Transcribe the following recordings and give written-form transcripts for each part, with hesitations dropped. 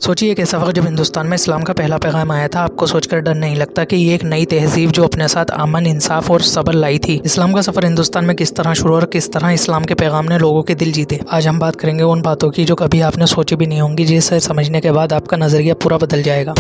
सोचिए एक ऐसा वक्त जब हिंदुस्तान में इस्लाम का पहला पैगाम आया था। आपको सोचकर डर नहीं लगता कि ये एक नई तहजीब जो अपने साथ अमन, इंसाफ और सब्र लाई थी। इस्लाम का सफर हिंदुस्तान में किस तरह शुरू और किस तरह इस्लाम के पैगाम ने लोगों के दिल जीते। आज हम बात करेंगे उन बातों की जो कभी आपने सोची भी नहीं होंगी, जिसे समझने के बाद आपका नजरिया पूरा बदल जाएगा।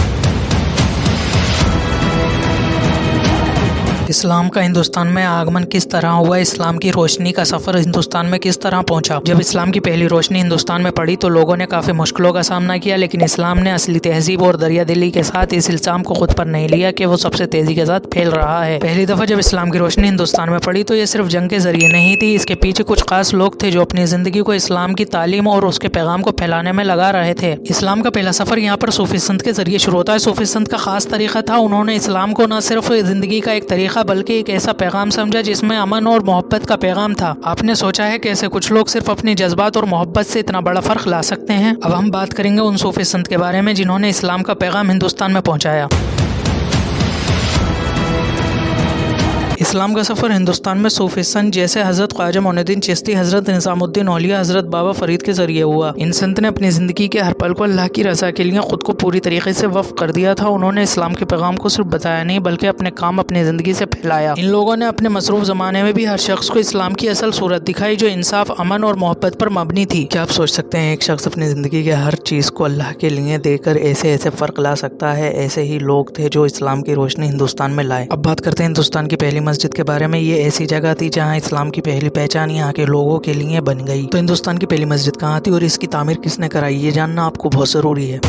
इस्लाम का हिंदुस्तान में आगमन किस तरह हुआ, इस्लाम की रोशनी का सफर हिंदुस्तान में किस तरह पहुंचा। जब इस्लाम की पहली रोशनी हिंदुस्तान में पड़ी तो लोगों ने काफी मुश्किलों का सामना किया, लेकिन इस्लाम ने असली तहजीब और दरिया दिली के साथ इस इल्जाम को खुद पर नहीं लिया कि वो सबसे तेजी के साथ फैल रहा है। पहली दफा जब इस्लाम की रोशनी हिंदुस्तान में पड़ी तो ये सिर्फ जंग के जरिए नहीं थी। इसके पीछे कुछ खास लोग थे जो अपनी जिंदगी को इस्लाम की तालीम और उसके पैगाम को फैलाने में लगा रहे थे। इस्लाम का पहला सफर यहाँ पर सूफी संत के जरिए शुरू होता है। सूफी संत का खास तरीका था, उन्होंने इस्लाम को न सिर्फ जिंदगी का एक तरीका बल्कि एक ऐसा पैगाम समझा जिसमें अमन और मोहब्बत का पैगाम था। आपने सोचा है कैसे कुछ लोग सिर्फ अपने जज्बात और मोहब्बत से इतना बड़ा फर्क ला सकते हैं। अब हम बात करेंगे उन सूफी संत के बारे में जिन्होंने इस्लाम का पैगाम हिंदुस्तान में पहुंचाया। इस्लाम का सफ़र हिंदुस्तान में सूफी संत जैसे हज़रत ख्वाजा मोइनुद्दीन चिश्ती, हज़रत निज़ामुद्दीन औलिया, हज़रत बाबा फरीद के जरिए हुआ। इन संत ने अपनी ज़िंदगी के हर पल को अल्लाह की रज़ा के लिए खुद को पूरी तरीके से वक्फ कर दिया था। उन्होंने इस्लाम के पैगाम को सिर्फ बताया नहीं बल्कि अपने काम अपनी ज़िंदगी से फैलाया। इन लोगों ने अपने मसरूफ़ ज़माने में भी हर शख्स को इस्लाम की असल सूरत दिखाई जो इंसाफ, अमन और मोहब्बत पर मबनी थी। क्या आप सोच सकते हैं एक शख्स अपनी ज़िंदगी के हर चीज़ को अल्लाह के लिए देकर ऐसे ऐसे फ़र्क ला सकता है। ऐसे ही लोग थे जो इस्लाम की रोशनी हिंदुस्तान में लाए। अब बात करते हैं हिंदुस्तान की पहली मस्जिद के बारे में। ये ऐसी जगह थी जहां इस्लाम की पहली पहचान यहाँ के लोगों के लिए बन गई। तो हिंदुस्तान की पहली मस्जिद कहाँ थी और इसकी तामीर किसने कराई, ये जानना आपको बहुत ज़रूरी है।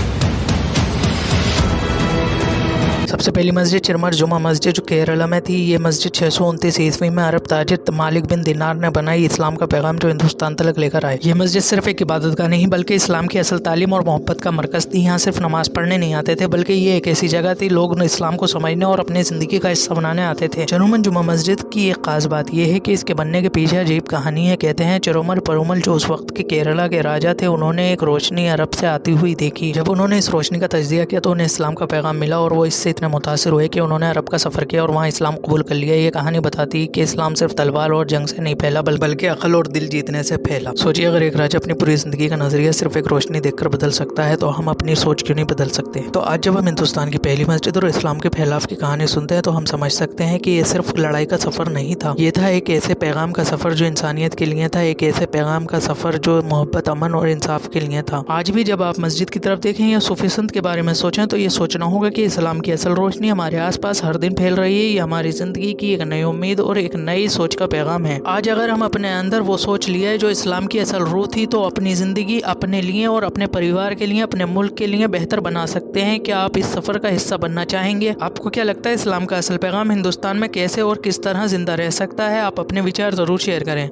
सबसे पहली मस्जिद चिरमर जुमा मस्जिद जो केरला में थी। ये मस्जिद 629 ईस्वी में अरब ताजिर मालिक बिन दिनार ने बनाई। इस्लाम का पैगाम जो हिंदुस्तान तक लेकर आए। ये मस्जिद सिर्फ एक इबादत का नहीं बल्कि इस्लाम की असल तालीम और मोहब्बत का मरकज़ थी। यहाँ सिर्फ नमाज पढ़ने नहीं आते थे बल्कि ये एक ऐसी जगह थी लोग इस्लाम को समझने और अपनी ज़िंदगी का हिस्सा बनाने आते थे। चिरमर जुमा मस्जिद की एक खास बात यह है कि इसके बनने के पीछे अजीब कहानी है। कहते हैं चिरमर परुमल जो उस वक्त के केरला के राजा थे, उन्होंने एक रोशनी अरब से आती हुई देखी। जब उन्होंने इस रोशनी का तज्जिया किया तो उन्हें इस्लाम का पैगाम मिला और वो इससे इतने मुतासिर हुए कि उन्होंने अरब का सफर किया और वहाँ इस्लाम कबूल कर लिया। ये कहानी बताती है कि इस्लाम सिर्फ तलवार और जंग से नहीं फैला बल्कि अकल और दिल जीतने से फैला। सोचिए अगर एक राजा अपनी पूरी जिंदगी का नजरिया सिर्फ एक रोशनी देखकर बदल सकता है तो हम अपनी सोच क्यों नहीं बदल सकते। तो आज जब हम हिंदुस्तान की पहली मस्जिद और इस्लाम के फैलाव की कहानी सुनते हैं तो हम समझ सकते हैं कि ये सिर्फ लड़ाई का सफर नहीं था। ये था एक ऐसे पैगाम का सफर जो इंसानियत के लिए था, एक ऐसे पैगाम का सफर जो मोहब्बत, अमन और इंसाफ के लिए था। आज भी जब आप मस्जिद की तरफ देखें या सूफी संत के बारे में सोचें तो ये सोचना होगा कि इस्लाम की असल रोशनी हमारे आसपास हर दिन फैल रही है। ये हमारी जिंदगी की एक नई उम्मीद और एक नई सोच का पैगाम है। आज अगर हम अपने अंदर वो सोच लिया है जो इस्लाम की असल रूह थी तो अपनी जिंदगी अपने लिए और अपने परिवार के लिए, अपने मुल्क के लिए बेहतर बना सकते हैं। क्या आप इस सफर का हिस्सा बनना चाहेंगे? आपको क्या लगता है इस्लाम का असल पैगाम हिंदुस्तान में कैसे और किस तरह जिंदा रह सकता है? आप अपने विचार जरूर शेयर करें।